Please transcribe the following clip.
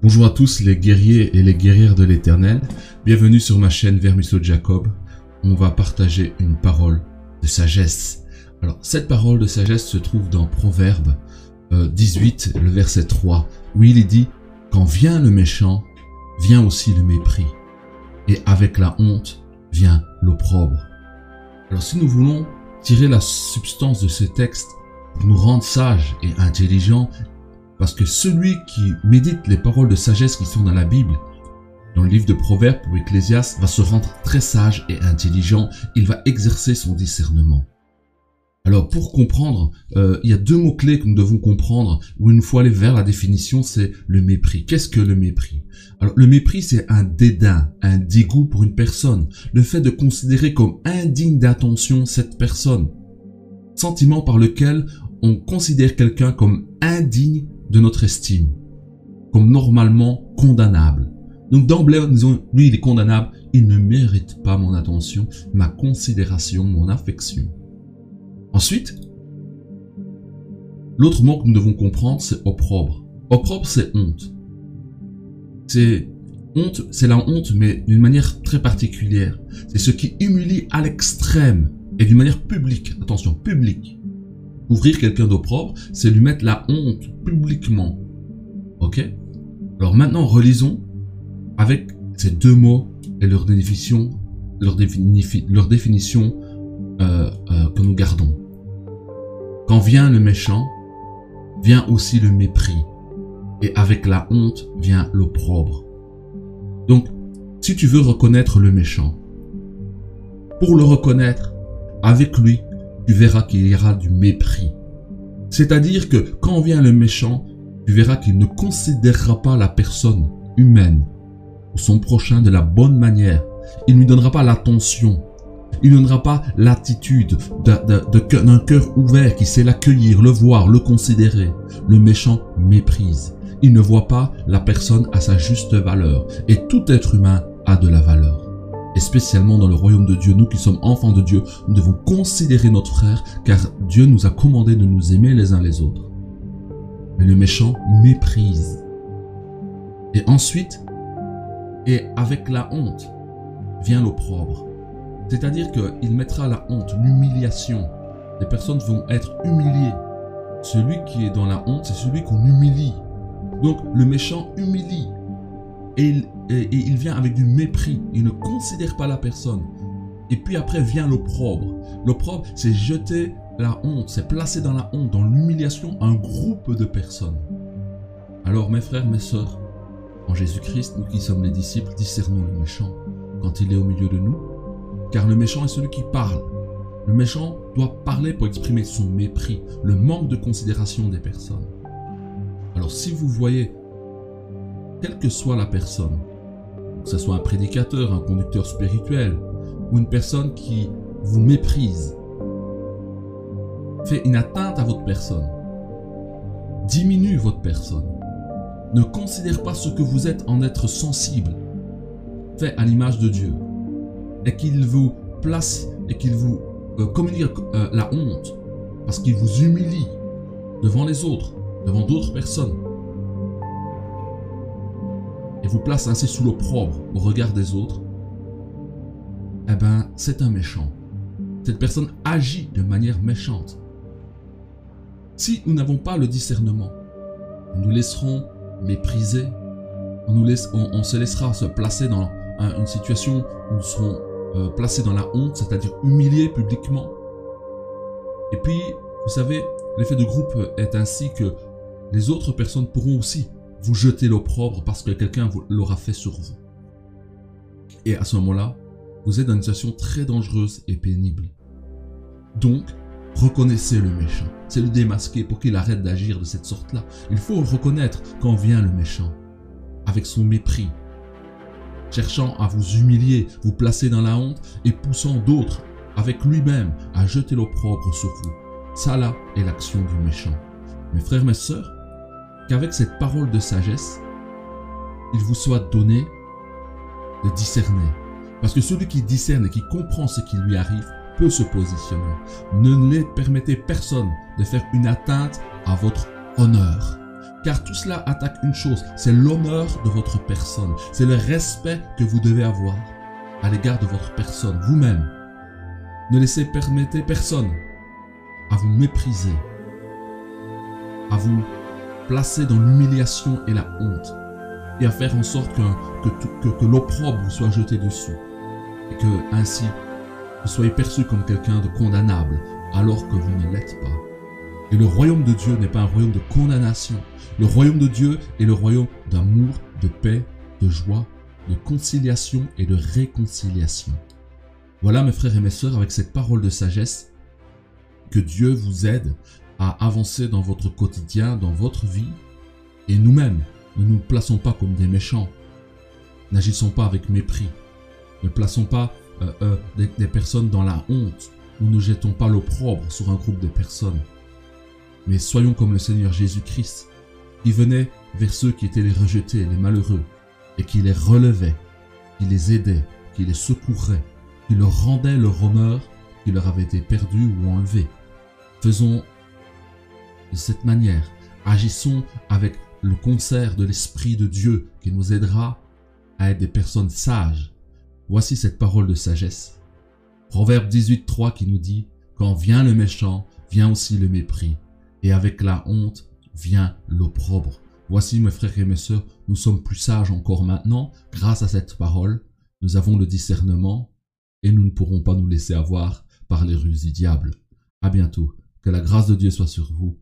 Bonjour à tous les guerriers et les guerrières de l'Éternel. Bienvenue sur ma chaîne Vermisseau Jacob. On va partager une parole de sagesse. Alors, cette parole de sagesse se trouve dans Proverbe 18, le verset 3, où il dit « Quand vient le méchant, vient aussi le mépris, et avec la honte vient l'opprobre. » Alors, si nous voulons tirer la substance de ce texte pour nous rendre sages et intelligents, parce que celui qui médite les paroles de sagesse qui sont dans la Bible, dans le livre de Proverbes ou Ecclésiaste, va se rendre très sage et intelligent. Il va exercer son discernement. Alors pour comprendre, il y a deux mots-clés que nous devons comprendre, où il nous faut aller vers la définition, c'est le mépris. Qu'est-ce que le mépris? Alors le mépris, c'est un dédain, un dégoût pour une personne. Le fait de considérer comme indigne d'attention cette personne. Sentiment par lequel on considère quelqu'un comme indigne de notre estime, comme normalement condamnable. Donc d'emblée, nous disons, lui il est condamnable, il ne mérite pas mon attention, ma considération, mon affection. Ensuite, l'autre mot que nous devons comprendre, c'est opprobre. Opprobre, c'est honte. C'est la honte, mais d'une manière très particulière. C'est ce qui humilie à l'extrême et d'une manière publique. Attention, publique. Ouvrir quelqu'un d'opprobre, c'est lui mettre la honte publiquement. Ok? Alors maintenant, relisons avec ces deux mots et leur définition que nous gardons. Quand vient le méchant, vient aussi le mépris, et avec la honte vient l'opprobre. Donc, si tu veux reconnaître le méchant, pour le reconnaître, avec lui, tu verras qu'il y aura du mépris. C'est-à-dire que quand vient le méchant, tu verras qu'il ne considérera pas la personne humaine ou son prochain de la bonne manière. Il ne lui donnera pas l'attention. Il ne donnera pas l'attitude d'un cœur ouvert qui sait l'accueillir, le voir, le considérer. Le méchant méprise. Il ne voit pas la personne à sa juste valeur. Et tout être humain a de la valeur. Et spécialement dans le royaume de Dieu, nous qui sommes enfants de Dieu, nous devons considérer notre frère, car Dieu nous a commandé de nous aimer les uns les autres. Mais le méchant méprise. Et ensuite, et avec la honte, vient l'opprobre. C'est-à-dire qu'il mettra la honte, l'humiliation. Les personnes vont être humiliées. Celui qui est dans la honte, c'est celui qu'on humilie. Donc le méchant humilie. Et il vient avec du mépris. Il ne considère pas la personne. Et puis après vient l'opprobre. L'opprobre, c'est jeter la honte. C'est placer dans la honte, dans l'humiliation, un groupe de personnes. Alors mes frères, mes sœurs, en Jésus-Christ, nous qui sommes les disciples, discernons le méchant quand il est au milieu de nous. Car le méchant est celui qui parle. Le méchant doit parler pour exprimer son mépris, le manque de considération des personnes. Alors si vous voyez, quelle que soit la personne, que ce soit un prédicateur, un conducteur spirituel, ou une personne qui vous méprise, fait une atteinte à votre personne, diminue votre personne, ne considère pas ce que vous êtes en être sensible, fait à l'image de Dieu, et qu'il vous place et qu'il vous communique la honte, parce qu'il vous humilie devant les autres, devant d'autres personnes, et vous place ainsi sous l'opprobre au regard des autres, eh bien, c'est un méchant. Cette personne agit de manière méchante. Si nous n'avons pas le discernement, nous laisserons mépriser, on se laissera se placer dans une situation où nous serons placés dans la honte, c'est-à-dire humiliés publiquement. Et puis, vous savez, l'effet de groupe est ainsi que les autres personnes pourront aussi vous jeter l'opprobre parce que quelqu'un l'aura fait sur vous. Et à ce moment-là, vous êtes dans une situation très dangereuse et pénible. Donc, reconnaissez le méchant. C'est le démasquer pour qu'il arrête d'agir de cette sorte-là. Il faut le reconnaître quand vient le méchant, avec son mépris, cherchant à vous humilier, vous placer dans la honte et poussant d'autres, avec lui-même, à jeter l'opprobre sur vous. Ça là est l'action du méchant. Mes frères, mes sœurs, qu'avec cette parole de sagesse, il vous soit donné de discerner. Parce que celui qui discerne et qui comprend ce qui lui arrive peut se positionner. Ne permettez personne de faire une atteinte à votre honneur. Car tout cela attaque une chose, c'est l'honneur de votre personne. C'est le respect que vous devez avoir à l'égard de votre personne, vous-même. Ne laissez permettre personne à vous mépriser, à vous placer dans l'humiliation et la honte, et à faire en sorte que l'opprobre vous soit jeté dessus, et que ainsi vous soyez perçu comme quelqu'un de condamnable, alors que vous ne l'êtes pas. Et le royaume de Dieu n'est pas un royaume de condamnation. Le royaume de Dieu est le royaume d'amour, de paix, de joie, de conciliation et de réconciliation. Voilà mes frères et mes sœurs, avec cette parole de sagesse, que Dieu vous aide à avancer dans votre quotidien, dans votre vie. Et nous-mêmes, ne nous plaçons pas comme des méchants. N'agissons pas avec mépris. Ne plaçons pas des personnes dans la honte. Ou ne jetons pas l'opprobre sur un groupe de personnes. Mais soyons comme le Seigneur Jésus-Christ, qui venait vers ceux qui étaient les rejetés, les malheureux, et qui les relevait, qui les aidait, qui les secourait, qui leur rendait leur honneur qui leur avait été perdu ou enlevé. Faisons de cette manière, agissons avec le concert de l'Esprit de Dieu qui nous aidera à être des personnes sages. Voici cette parole de sagesse. Proverbe 18:3 qui nous dit « Quand vient le méchant, vient aussi le mépris. Et avec la honte vient l'opprobre. » Voici mes frères et mes sœurs, nous sommes plus sages encore maintenant grâce à cette parole. Nous avons le discernement et nous ne pourrons pas nous laisser avoir par les ruses du diable. À bientôt. Que la grâce de Dieu soit sur vous